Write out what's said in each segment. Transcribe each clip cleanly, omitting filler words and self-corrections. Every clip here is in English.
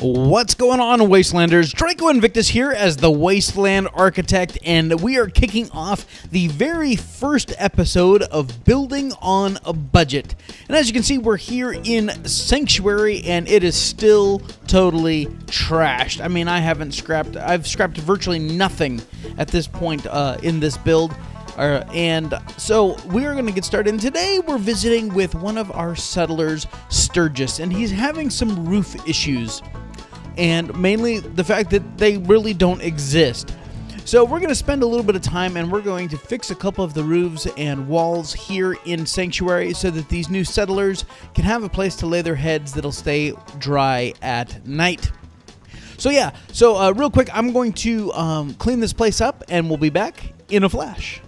What's going on, Wastelanders? Draco Invictus here as the Wasteland Architect, and we are kicking off the very first episode of Building on a Budget. And as you can see, we're here in Sanctuary, and it is still totally trashed. I mean, I've scrapped virtually nothing at this point in this build. And so we are going to get started. And today we're visiting with one of our settlers, Sturges, and he's having some roof issues. And mainly the fact that they really don't exist. So we're going to spend a little bit of time and we're going to fix a couple of the roofs and walls here in Sanctuary so that these new settlers can have a place to lay their heads that'll stay dry at night. So yeah, real quick, I'm going to clean this place up and we'll be back in a flash.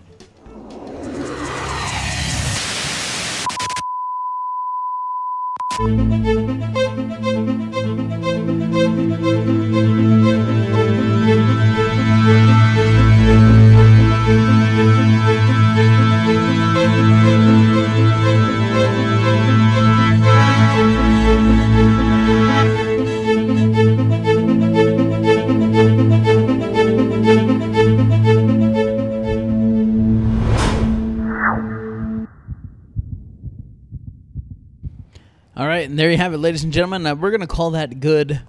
All right, and there you have it, ladies and gentlemen. We're going to call that good.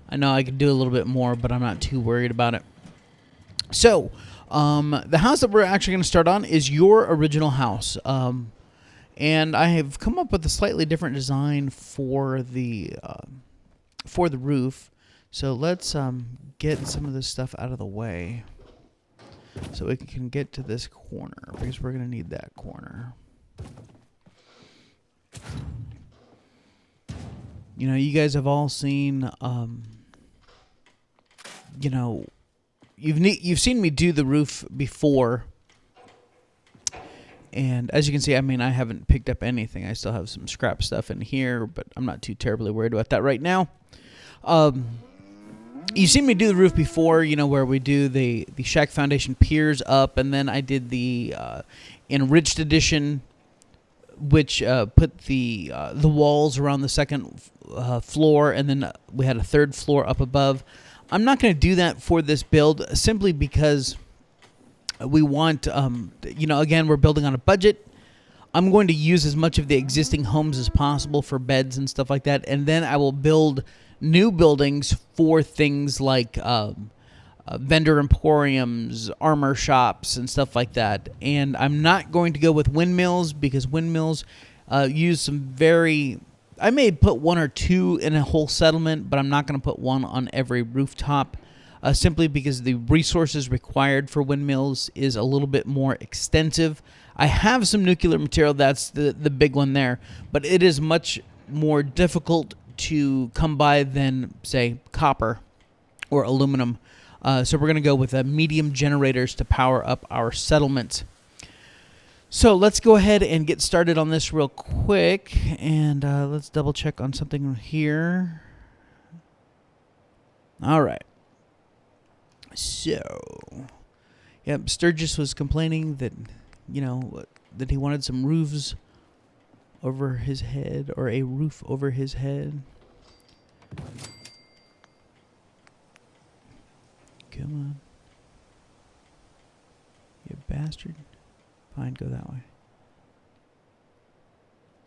I know I could do a little bit more, but I'm not too worried about it. So, the house that we're actually going to start on is your original house. And I have come up with a slightly different design for the roof. So let's get some of this stuff out of the way so we can get to this corner, because we're going to need that corner. You know, you guys have all seen, you know, you've seen me do the roof before. And as you can see, I mean, I haven't picked up anything. I still have some scrap stuff in here, but I'm not too terribly worried about that right now. You've seen me do the roof before, you know, where we do the shack foundation piers up, and then I did the enriched edition, which put the walls around the second floor, and then we had a third floor up above. I'm not going to do that for this build, simply because we want, you know, again, we're building on a budget. I'm going to use as much of the existing homes as possible for beds and stuff like that, and then I will build new buildings for things like vendor emporiums, armor shops, and stuff like that. And I'm not going to go with windmills, because windmills use some very... I may put one or two in a whole settlement, but I'm not going to put one on every rooftop, simply because the resources required for windmills is a little bit more extensive. I have some nuclear material, that's the big one there, but it is much more difficult to come by than, say, copper or aluminum. So we're going to go with medium generators to power up our settlements. So let's go ahead and get started on this real quick, and let's double check on something here. All right. So, yep, Sturges was complaining that, you know, that he wanted some roofs over his head, or a roof over his head. Come on. You bastard. Fine, go that way.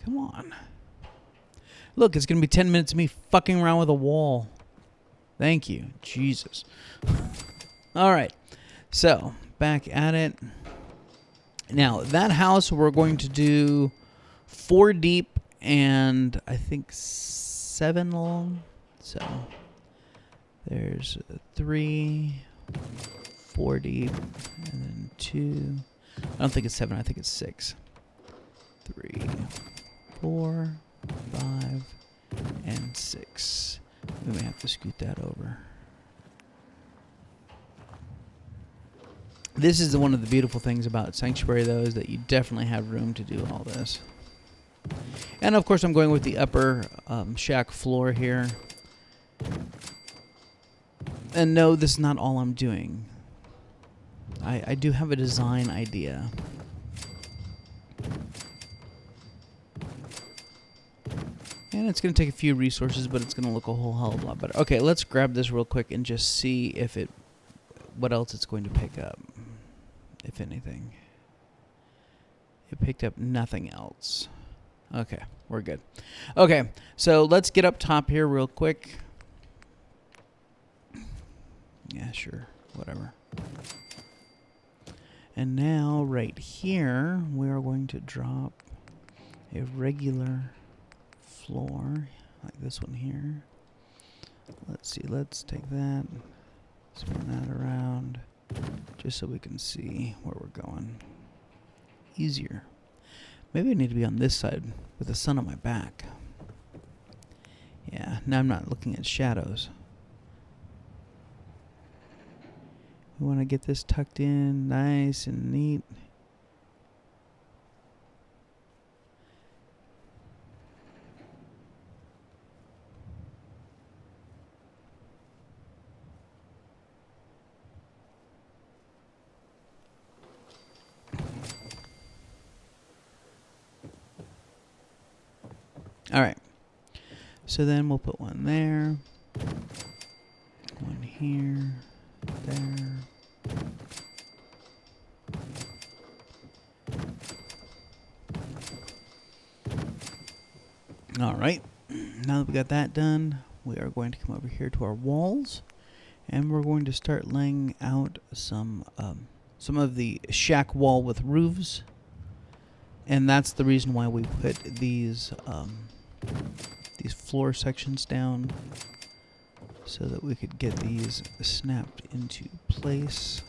Come on. Look, it's going to be 10 minutes of me fucking around with a wall. Thank you. Jesus. All right. So, back at it. Now, that house we're going to do 4 deep and I think 7 long. So, there's 3, 4 deep, and then 2. I don't think it's 7, I think it's 6. 3, 4, 5, and 6. We may have to scoot that over. This is one of the beautiful things about Sanctuary, though, is that you definitely have room to do all this. And, of course, I'm going with the upper shack floor here. And no, this is not all I'm doing. I do have a design idea. And it's going to take a few resources, but it's going to look a whole hell of a lot better. Okay, let's grab this real quick and just see if it, what else it's going to pick up, if anything. It picked up nothing else. Okay, we're good. Okay, so let's get up top here real quick. Yeah, sure, whatever. And now, right here, we are going to drop a regular floor, like this one here. Let's see, let's take that, spin that around, just so we can see where we're going. Easier. Maybe I need to be on this side with the sun on my back. Yeah, now I'm not looking at shadows. We want to get this tucked in nice and neat. All right. So then we'll put one there, one here, there. All right. Now that we got that done, we are going to come over here to our walls, and we're going to start laying out some of the shack wall with roofs, and that's the reason why we put these floor sections down, so that we could get these snapped into place.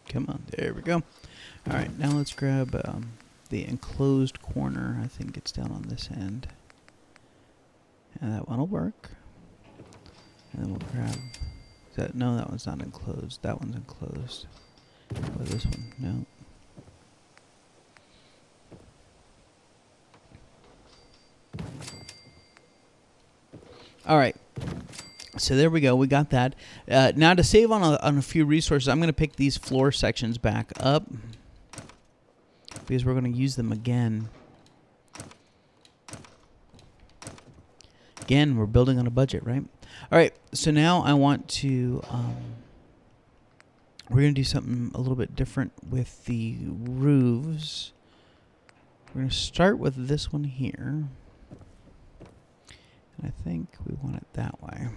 Come on, there we go. All right, now let's grab the enclosed corner. I think it's down on this end. And that one will work. And then we'll grab... no, that one's not enclosed. That one's enclosed. But this one, no. All right. So there we go. We got that. Now to save on a few resources, I'm going to pick these floor sections back up, because we're going to use them again. Again, we're building on a budget, right? All right. So now I want to... we're going to do something a little bit different with the roofs. We're going to start with this one here. And I think we want it that way.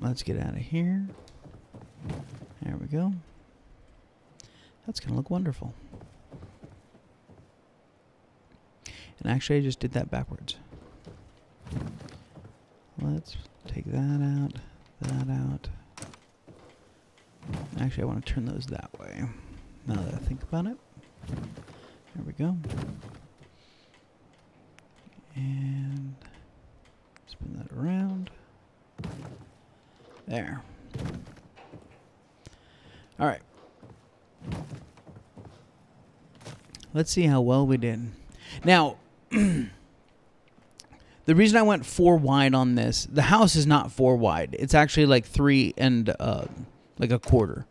Let's get out of here. There we go. That's going to look wonderful. And actually, I just did that backwards. Let's take that out, that out. Actually, I want to turn those that way, now that I think about it. There we go. And spin that around. There. All right. Let's see how well we did. Now, the reason I went 4 wide on this, the house is not 4 wide. It's actually like 3 and like a quarter.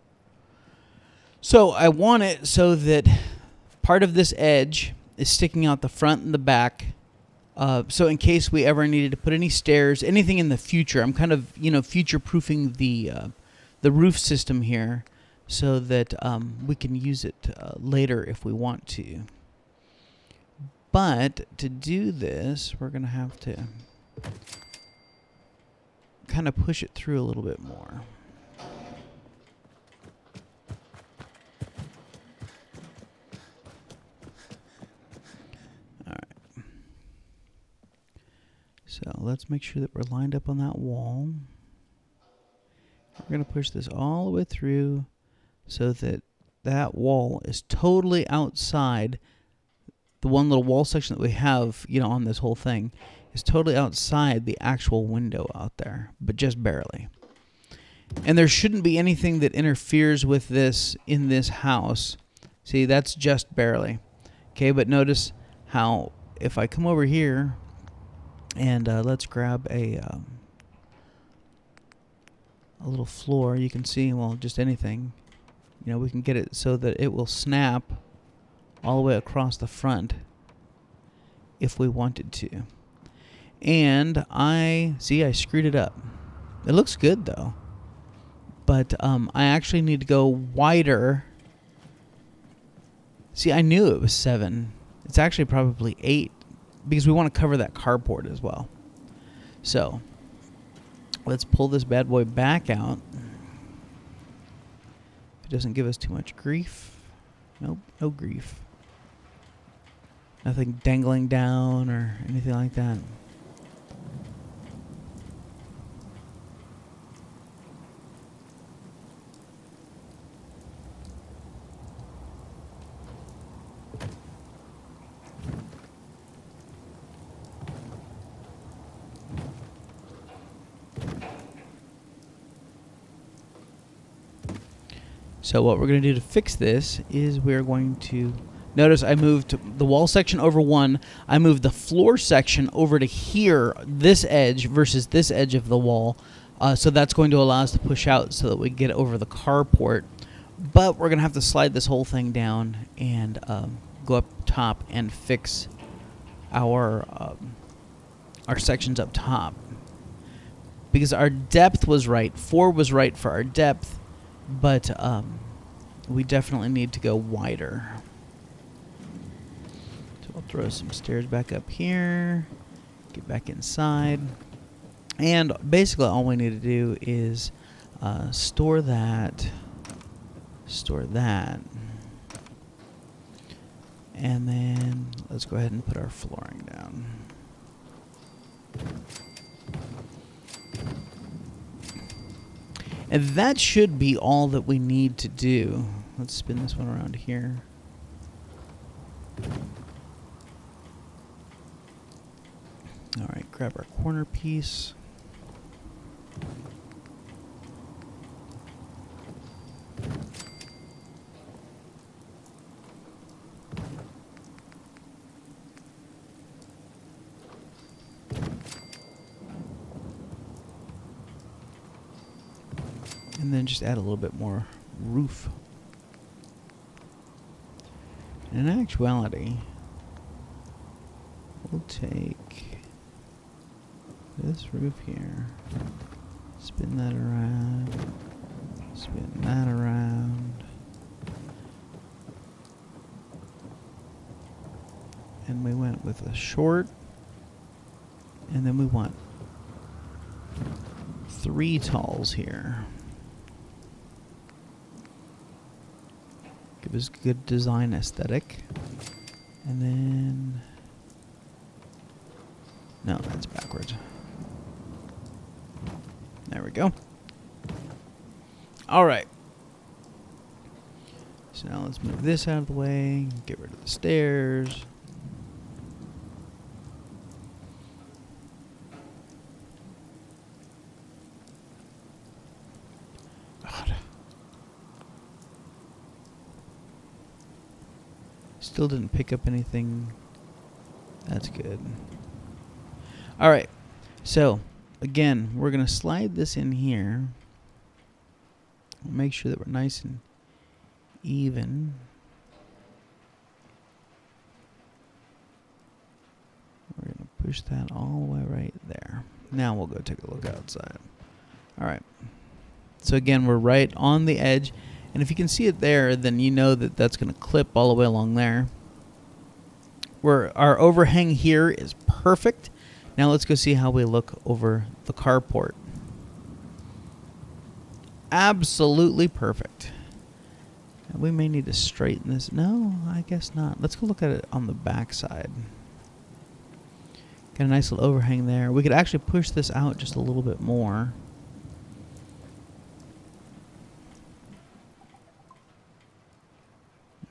So I want it so that part of this edge is sticking out the front and the back. So in case we ever needed to put any stairs, anything in the future, I'm kind of, future-proofing the roof system here, so that we can use it later if we want to. But to do this, we're going to have to kind of push it through a little bit more. So let's make sure that we're lined up on that wall. We're going to push this all the way through so that that wall is totally outside. The one little wall section that we have, you know, on this whole thing is totally outside the actual window out there, but just barely. And there shouldn't be anything that interferes with this in this house. See, that's just barely. Okay, but notice how if I come over here and let's grab a little floor, you can see, well, just anything. You know, we can get it so that it will snap all the way across the front if we wanted to. And I screwed it up. It looks good though. But I actually need to go wider. See, I knew it was 7. It's actually probably 8 because we want to cover that carport as well. So let's pull this bad boy back out. If it doesn't give us too much grief. Nope, no grief. Nothing dangling down or anything like that. So what we're going to do to fix this is we're going to... Notice I moved the wall section over 1. I moved the floor section over to here, this edge versus this edge of the wall. So that's going to allow us to push out so that we get over the carport. But we're going to have to slide this whole thing down and go up top and fix our sections up top. Because our depth was right. 4 was right for our depth. But we definitely need to go wider. So I'll throw some stairs back up here. Get back inside. And basically all we need to do is store that. Store that. And then let's go ahead and put our flooring down. And that should be all that we need to do. Let's spin this one around here. All right, grab our corner piece. And then just add a little bit more roof. In actuality, we'll take this roof here, spin that around, spin that around, and we went with a short, and then we want 3 talls here. Give us a good design aesthetic. And then... No, that's backwards. There we go. Alright. So now let's move this out of the way. Get rid of the stairs. God. Still didn't pick up anything. That's good. Alright. So, again, we're going to slide this in here. Make sure that we're nice and even. We're going to push that all the way right there. Now we'll go take a look outside. Alright. So again, we're right on the edge. And if you can see it there, then you know that that's going to clip all the way along there. Our overhang here is perfect. Now let's go see how we look over the carport. Absolutely perfect. We may need to straighten this. No, I guess not. Let's go look at it on the back side. Got a nice little overhang there. We could actually push this out just a little bit more.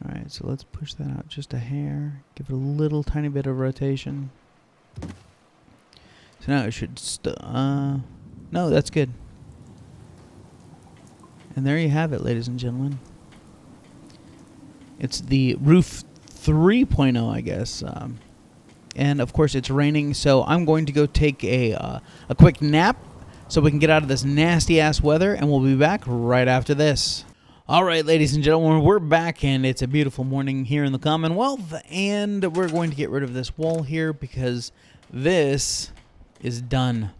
Alright, so let's push that out just a hair. Give it a little tiny bit of rotation. So now it should no, that's good. And there you have it, ladies and gentlemen. It's the roof 3.0, I guess. And of course it's raining, so I'm going to go take a quick nap so we can get out of this nasty ass weather, and we'll be back right after this. All right, ladies and gentlemen, we're back, and it's a beautiful morning here in the Commonwealth, and we're going to get rid of this wall here because this is done,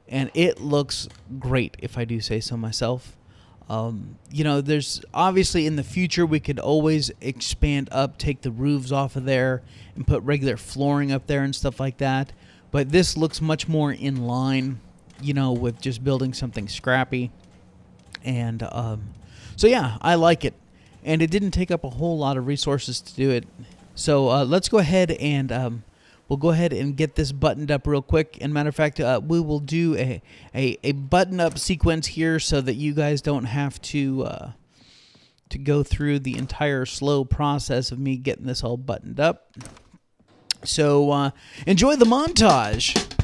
and it looks great, if I do say so myself. You know, there's obviously in the future we could always expand up, take the roofs off of there and put regular flooring up there and stuff like that. But this looks much more in line, you know, with just building something scrappy. And so yeah, I like it. And it didn't take up a whole lot of resources to do it. So let's go ahead and we'll go ahead and get this buttoned up real quick. And matter of fact, we will do a button-up sequence here so that you guys don't have to go through the entire slow process of me getting this all buttoned up. So enjoy the montage.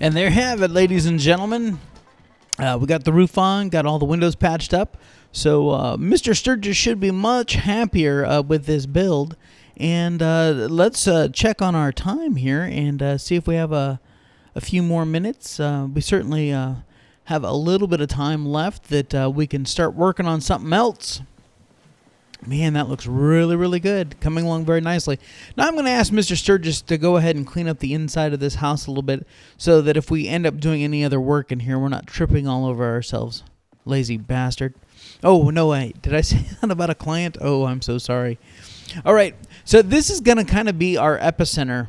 And there you have it, ladies and gentlemen. We got the roof on, got all the windows patched up. So Mr. Sturges should be much happier with this build. And let's check on our time here and see if we have a few more minutes. We certainly have a little bit of time left that we can start working on something else. Man, that looks really, really good. Coming along very nicely. Now I'm going to ask Mr. Sturges to go ahead and clean up the inside of this house a little bit so that if we end up doing any other work in here, we're not tripping all over ourselves. Lazy bastard. Oh, no, wait. Did I say that about a client? Oh, I'm so sorry. All right. So this is going to kind of be our epicenter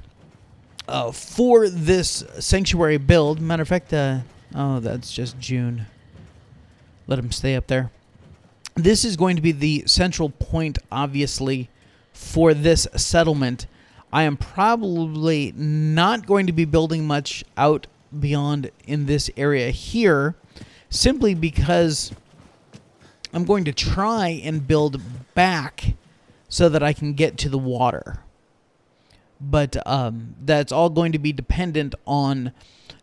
for this sanctuary build. Matter of fact, oh, that's just June. Let him stay up there. This is going to be the central point, obviously, for this settlement. I am probably not going to be building much out beyond in this area here, simply because I'm going to try and build back so that I can get to the water. But that's all going to be dependent on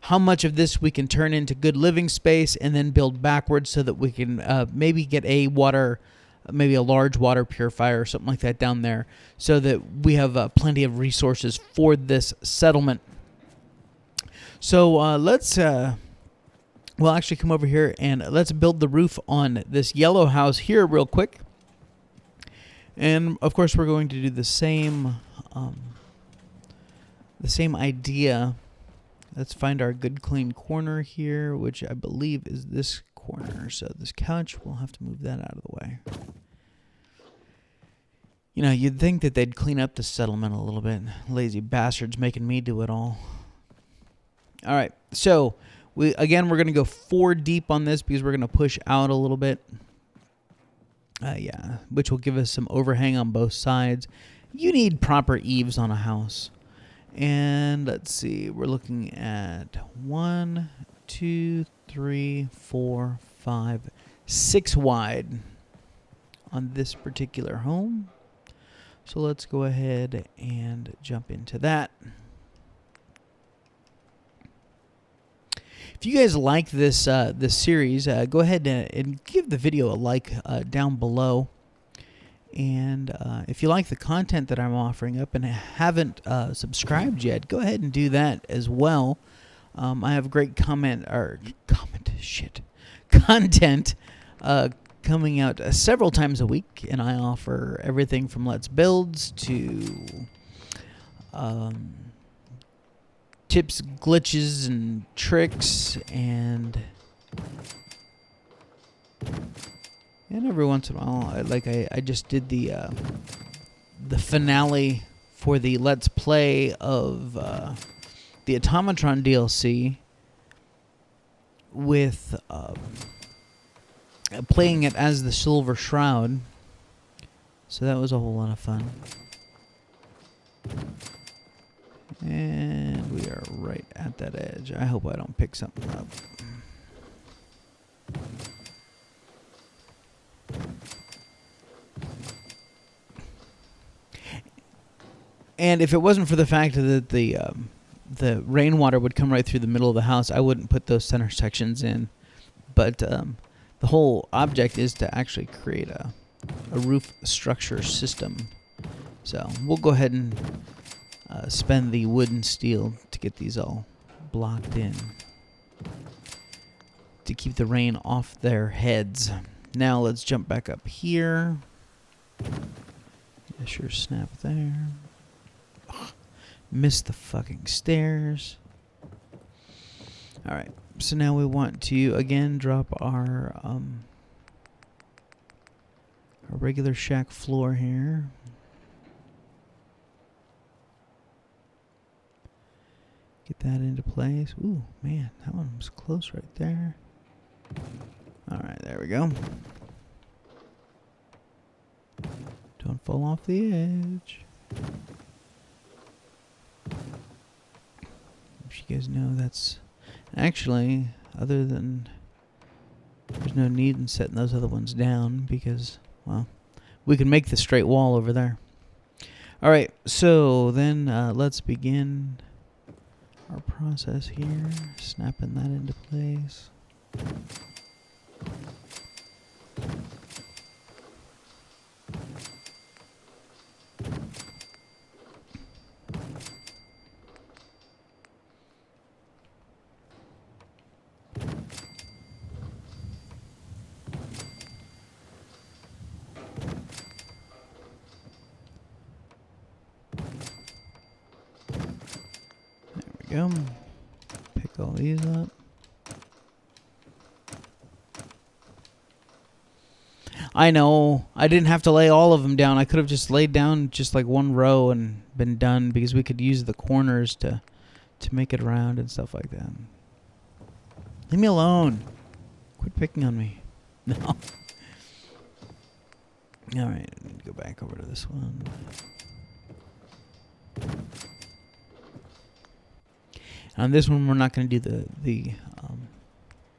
how much of this we can turn into good living space and then build backwards so that we can maybe get maybe a large water purifier or something like that down there so that we have plenty of resources for this settlement. So let's, we'll actually come over here and let's build the roof on this yellow house here real quick. And of course we're going to do the same idea. Let's find our good clean corner here, which I believe is this corner. So this couch, we'll have to move that out of the way. You know, you'd think that they'd clean up the settlement a little bit. Lazy bastards making me do it all. All right, so we're going to go 4 deep on this because we're going to push out a little bit. Yeah, which will give us some overhang on both sides. You need proper eaves on a house. And let's see, we're looking at 1, 2, 3, 4, 5, 6 wide on this particular home. So let's go ahead and jump into that. If you guys like this this series, go ahead and give the video a like down below. And if you like the content that I'm offering up and haven't subscribed yet, go ahead and do that as well. I have great content coming out several times a week, and I offer everything from Let's Builds to tips, glitches, and tricks, and every once in a while, I just did the finale for the Let's Play of the Automatron DLC with playing it as the Silver Shroud. So that was a whole lot of fun. And we are right at that edge. I hope I don't pick something up. And if it wasn't for the fact that the rainwater would come right through the middle of the house, I wouldn't put those center sections in. But the whole object is to actually create a roof structure system. So we'll go ahead and spend the wood and steel to get these all blocked in to keep the rain off their heads. Now let's jump back up here. Yeah, sure, snap there. Ugh, missed the fucking stairs. Alright, so now we want to again drop our regular shack floor here. Get that into place. Ooh, man, that one was close right there. Alright, there we go. Don't fall off the edge. If you guys know, that's actually, other than there's no need in setting those other ones down because, well, we can make the straight wall over there. Alright, so then let's begin our process here, snapping that into place. go. Pick all these up. I know. I didn't have to lay all of them down. I could have just laid down just like one row and been done, because we could use the corners to make it round and stuff like that. Leave me alone. Quit picking on me. No. Alright, I need to go back over to this one. On this one, we're not going to do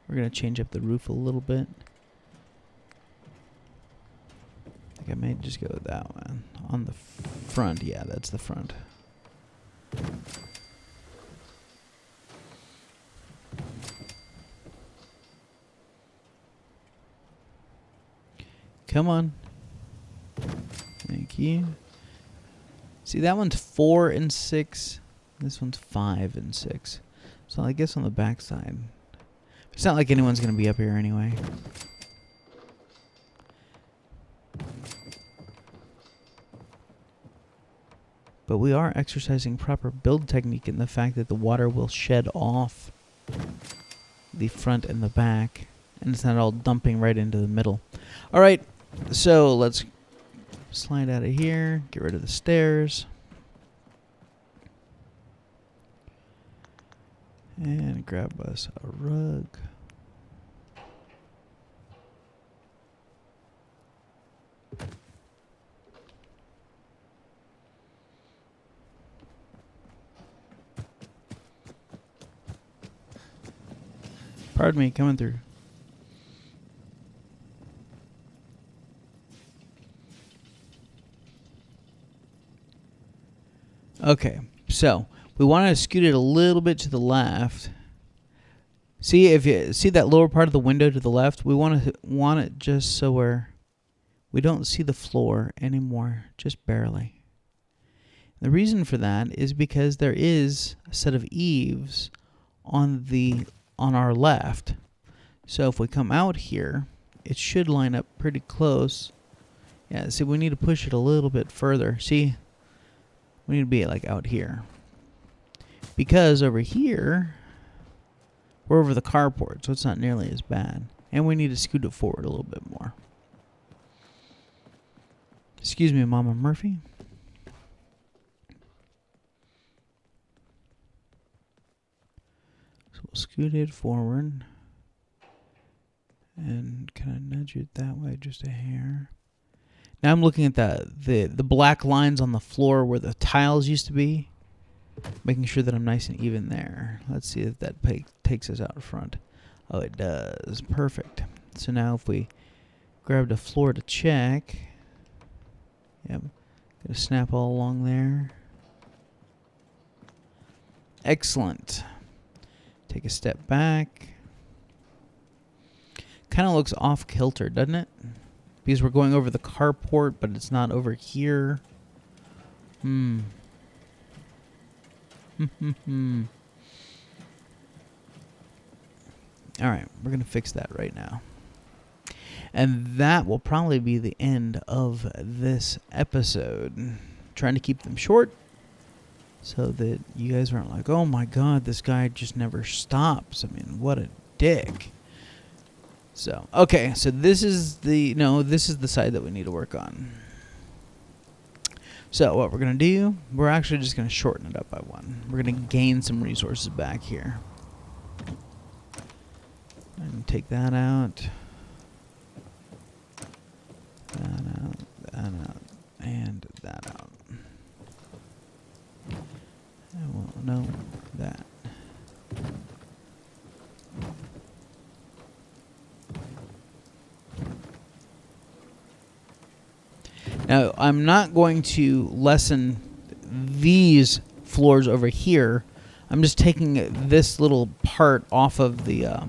we're going to change up the roof a little bit. I think I may just go with that one. On the front, yeah, that's the front. Come on. Thank you. See, that one's 4 and 6. This one's 5 and 6. So I guess on the back side. It's not like anyone's going to be up here anyway. But we are exercising proper build technique in the fact that the water will shed off the front and the back. And it's not all dumping right into the middle. Alright, so let's slide out of here. Get rid of the stairs. And grab us a rug. Pardon me, coming through. Okay, so we want to scoot it a little bit to the left. See, if you see that lower part of the window to the left, we want it just so we don't see the floor anymore, just barely. The reason for that is because there is a set of eaves on our left. So if we come out here, it should line up pretty close. Yeah, see, we need to push it a little bit further. See, we need to be like out here. Because over here, we're over the carport, so it's not nearly as bad. And we need to scoot it forward a little bit more. Excuse me, Mama Murphy. So we'll scoot it forward. And kind of nudge it that way just a hair. Now I'm looking at the black lines on the floor where the tiles used to be. Making sure that I'm nice and even there. Let's see if that takes us out front. Oh, it does. Perfect. So now if we grab the floor to check. Yep. Gonna snap all along there. Excellent. Take a step back. Kind of looks off kilter, doesn't it? Because we're going over the carport, but it's not over here. Alright, we're going to fix that right now. And that will probably be the end of this episode. Trying to keep them short so that you guys aren't like, oh my god, this guy just never stops. I mean, what a dick. So, okay, so this is the side that we need to work on. So what we're going to do, we're actually just going to shorten it up by 1. We're going to gain some resources back here. And take that out. That out, and that out. Well, no, that. Now, I'm not going to lessen these floors over here. I'm just taking this little part off of the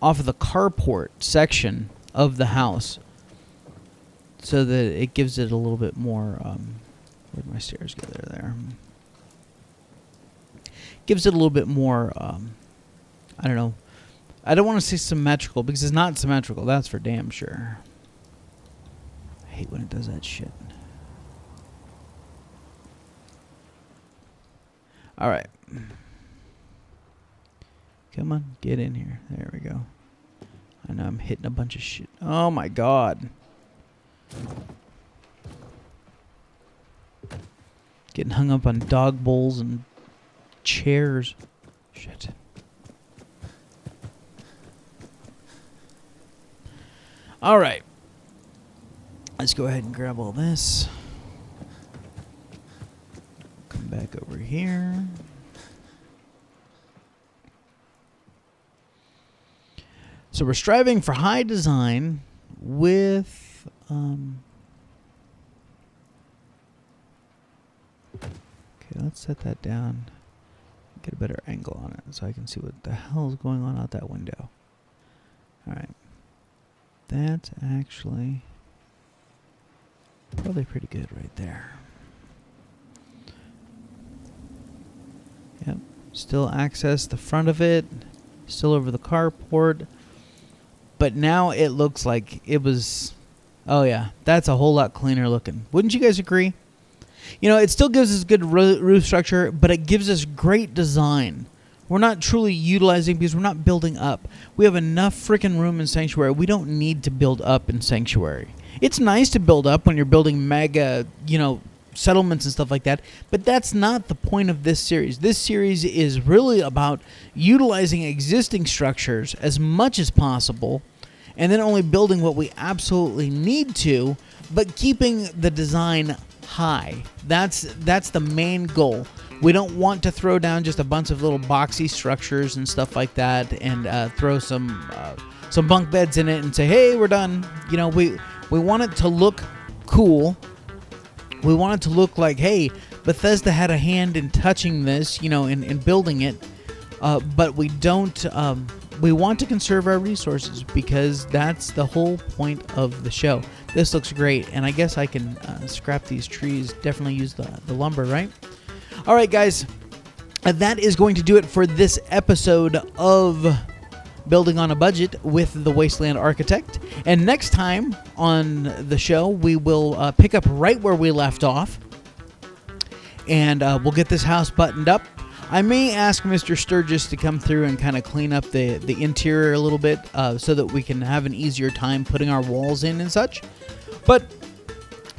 carport section of the house so that it gives it a lit'll bit more, where'd my stairs go? There. Gives it a little bit more, I don't know. I don't want to say symmetrical because it's not symmetrical. That's for damn sure. I hate when it does that shit. All right. Come on, get in here. There we go. I know I'm hitting a bunch of shit. Oh my god. Getting hung up on dog bowls and chairs. Shit. All right. Let's go ahead and grab all this. Come back over here. So we're striving for high design with okay, let's set that down. Get a better angle on it so I can see what the hell is going on out that window. All right. That's actually probably pretty good right there. Yep. Still access the front of it. Still over the carport. But now it looks like it was... Oh, yeah. That's a whole lot cleaner looking. Wouldn't you guys agree? You know, it still gives us good roof structure, but it gives us great design. We're not truly utilizing because we're not building up. We have enough freaking room in Sanctuary. We don't need to build up in Sanctuary. It's nice to build up when you're building mega, you know, settlements and stuff like that, but that's not the point of this series. This series is really about utilizing existing structures as much as possible and then only building what we absolutely need to, but keeping the design high. That's the main goal. We don't want to throw down just a bunch of little boxy structures and stuff like that and throw some bunk beds in it and say, hey, we're done. You know, we want it to look cool. We want it to look like, hey, Bethesda had a hand in touching this, you know, in building it. But we don't, we want to conserve our resources because that's the whole point of the show. This looks great, and I guess I can scrap these trees. Definitely use the lumber, right? All right, guys. That is going to do it for this episode of Building on a Budget with the Wasteland Architect. And next time on the show, we will pick up right where we left off. And we'll get this house buttoned up. I may ask Mr. Sturges to come through and kind of clean up the interior a little bit so that we can have an easier time putting our walls in and such. But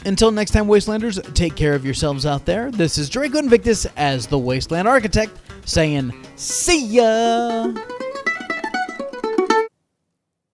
until next time, Wastelanders, take care of yourselves out there. This is Draco Invictus as the Wasteland Architect saying, see ya!